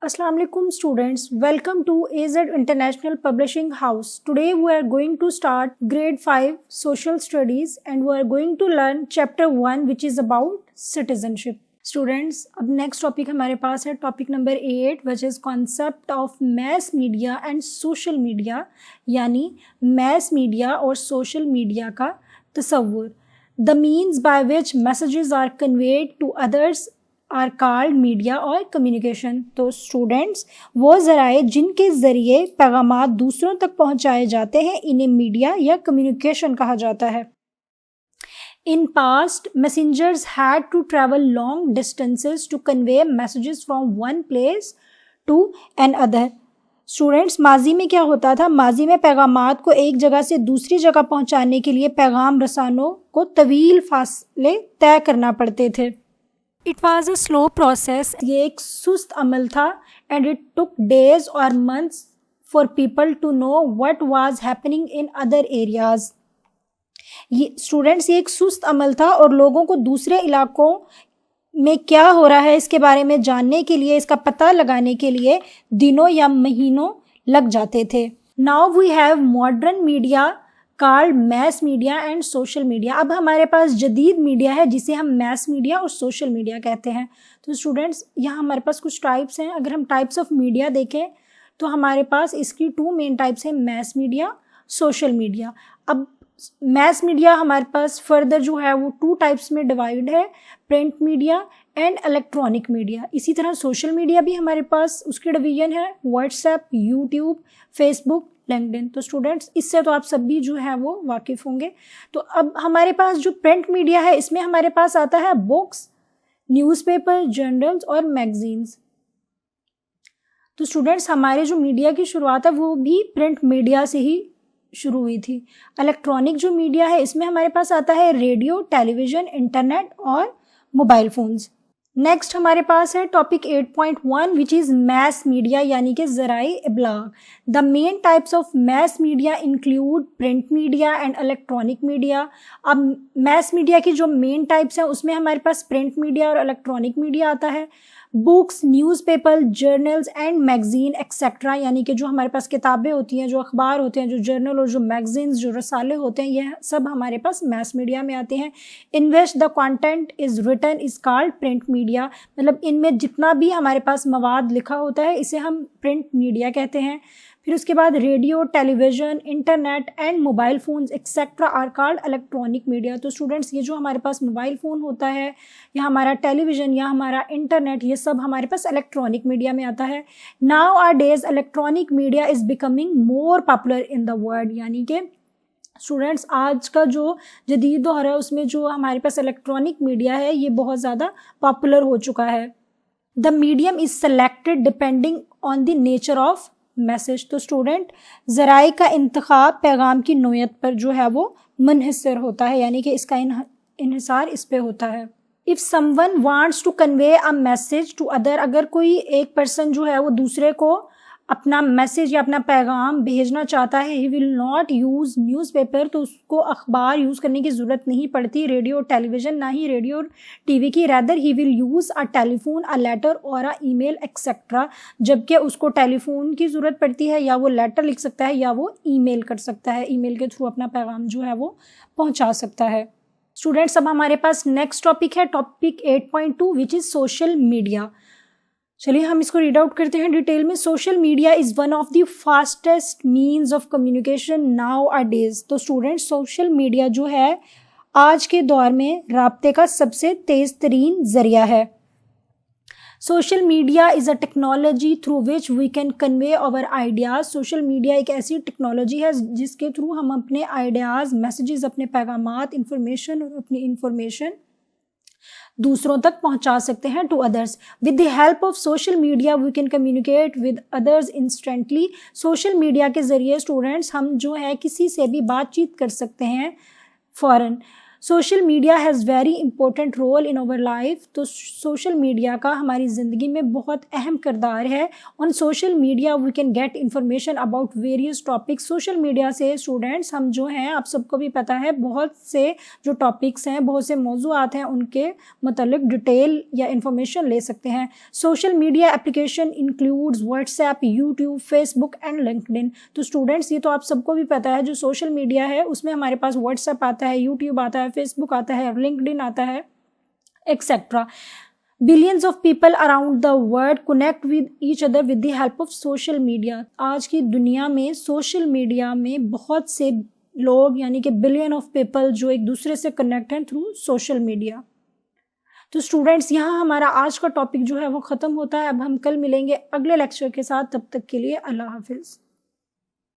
Assalamu alaikum students, welcome to AZ International Publishing House. Today we are going to start grade 5 social studies and we are going to learn chapter 1 which is about citizenship. Students, अब next topic हमारे पास है topic number 8 which is concept of mass media and social media, यानी mass media और social media का तस्वुर. The means by which messages are conveyed to others are called media और communication. तो स्टूडेंट्स, वो ज़राए जिनके ज़रिए पैगामात दूसरों तक पहुंचाए जाते हैं इन्हें मीडिया या कम्युनिकेशन कहा जाता है. In past messengers had to travel long distances to convey messages from one place to another. Students, माजी में क्या होता था? माजी में पैगामात को एक जगह से दूसरी जगह पहुंचाने के लिए पैगाम रसानों को तवील फासले तय करना पड़ते थे. It was a slow process. ये एक सुस्त अमल था. एंड इट टुक डेज और months for people to know what was happening in other areas. ये स्टूडेंट्स, ये एक सुस्त अमल था और लोगों को दूसरे इलाकों में क्या हो रहा है इसके बारे में जानने के लिए, इसका पता लगाने के लिए दिनों या महीनों लग जाते थे. Now we have modern media called mass media and social media. अब हमारे पास जदीद मीडिया है जिसे हम मैस मीडिया और सोशल मीडिया कहते हैं. तो स्टूडेंट्स, यहाँ हमारे पास कुछ टाइप्स हैं. अगर हम टाइप्स ऑफ मीडिया देखें तो हमारे पास इसकी 2 मेन टाइप्स हैं, मैस मीडिया, सोशल मीडिया. अब मैस मीडिया हमारे पास फर्दर जो है वो 2 टाइप्स में डिवाइड है, print media and electronic media. इसी तरह सोशल मीडिया भी हमारे पास उसकी डिवीजन है, व्हाट्सएप, यूट्यूब, फेसबुक, लिंक्डइन. तो स्टूडेंट्स, इससे तो आप सब भी जो है वो वाकिफ़ होंगे. तो अब हमारे पास जो प्रिंट मीडिया है इसमें हमारे पास आता है बुक्स, न्यूज़पेपर, जर्नल्स और मैगजीन्स. तो स्टूडेंट्स, हमारे जो मीडिया की शुरुआत है वो भी प्रिंट मीडिया से ही शुरू हुई थी. इलेक्ट्रॉनिक जो मीडिया है इसमें हमारे पास आता है रेडियो, टेलीविज़न, इंटरनेट और मोबाइल फ़ोन्स. नेक्स्ट हमारे पास है topic 8.1 which is mass media यानी कि ज़राए इब्लाग. The main types of mass media include print media and electronic media. अब मैस मीडिया की जो मेन टाइप्स हैं उसमें हमारे पास प्रिंट मीडिया और इलेक्ट्रॉनिक मीडिया आता है. Books, newspaper, journals and magazine etcetera, यानी कि जो हमारे पास किताबें होती हैं, जो अखबार होते हैं, जो जर्नल और जो मैगज़ीन्स, जो रसाले होते हैं, यह सब हमारे पास मैस मीडिया में आते हैं. In which the content is written is called print media. मतलब इनमें जितना भी हमारे पास मवाद लिखा होता है इसे हम प्रिंट मीडिया कहते हैं. फिर उसके बाद radio, television, internet and mobile phones etcetera are called electronic media. तो स्टूडेंट्स, ये जो हमारे पास मोबाइल फ़ोन होता है या हमारा टेलीविज़न या हमारा इंटरनेट, ये सब हमारे पास इलेक्ट्रॉनिक मीडिया में आता है. Now our days electronic media is becoming more popular in the world. यानी कि स्टूडेंट्स, आज का जो जदीद दौर है उसमें जो हमारे पास इलेक्ट्रॉनिक मीडिया है ये बहुत ज़्यादा पॉपुलर हो चुका है. The medium is selected depending on the nature of message. तो स्टूडेंट, ज़राए का इंतखाब पैगाम की नोयत पर जो है वो मुनहसर होता है, यानी कि इसका इन्हिसार इस पे होता है. If someone wants to convey a message to other, अगर कोई एक पर्सन जो है वो दूसरे को अपना मैसेज या अपना पैगाम भेजना चाहता है, he will not use newspaper, तो उसको अखबार यूज़ करने की ज़रूरत नहीं पड़ती, रेडियो, टेलीविज़न, ना ही रेडियो और टीवी की. Rather he will use a telephone, a letter और अ ईमेल एक्सेट्रा. जबकि उसको टेलीफोन की ज़रूरत पड़ती है, या वो लेटर लिख सकता है या वो ईमेल कर सकता है, ईमेल के थ्रू अपना पैगाम जो है वो पहुँचा सकता है. स्टूडेंट्स, अब हमारे पास नेक्स्ट टॉपिक है topic 8.2 which is social media. चलिए हम इसको रीड आउट करते हैं डिटेल में. Social media is one of the fastest means of communication now a days. तो स्टूडेंट्स, सोशल मीडिया जो है आज के दौर में राब्ते का सबसे तेज़ तरीन ज़रिया है. Social media is a technology through which we can convey our ideas. Social media एक ऐसी टेक्नोलॉजी है जिसके थ्रू हम अपने आइडियाज़, मैसेजेस, अपने पैगामात, इंफॉर्मेशन और अपनी इंफॉर्मेशन दूसरों तक पहुंचा सकते हैं, to others. With the help of social media we can communicate with others instantly. Social media के ज़रिए स्टूडेंट्स हम जो है किसी से भी बातचीत कर सकते हैं फ़ौरन. Social media has very important role in our life. تو سوشل میڈیا کا ہماری زندگی میں بہت اہم کردار ہے. On social media we can get information about various topics. Social media سے اسٹوڈینٹس ہم جو ہیں, آپ سب کو بھی پتہ ہے, بہت سے جو ٹاپکس ہیں, بہت سے موضوعات ہیں, ان کے متعلق ڈیٹیل یا انفارمیشن لے سکتے ہیں. Social media application includes WhatsApp, YouTube, Facebook and LinkedIn. تو اسٹوڈینٹس یہ تو آپ سب کو بھی پتہ ہے, جو سوشل میڈیا ہے اس میں ہمارے پاس واٹس ایپ آتا ہے, یوٹیوب آتا ہے, فیس بک آتا ہے, لنکڈ ان آتا ہے, etcetera. Billions of people around the world connect with each other with the help of social media. آج کی دنیا میں سوشل میڈیا میں بہت سے لوگ یعنی کہ بلین آف پیپل جو ایک دوسرے سے کنیکٹ ہیں تھرو سوشل میڈیا. تو اسٹوڈینٹس یہاں ہمارا آج کا ٹاپک جو ہے وہ ختم ہوتا ہے. اب ہم کل ملیں گے اگلے لیکچر کے ساتھ. تب تک کے لیے اللہ حافظ.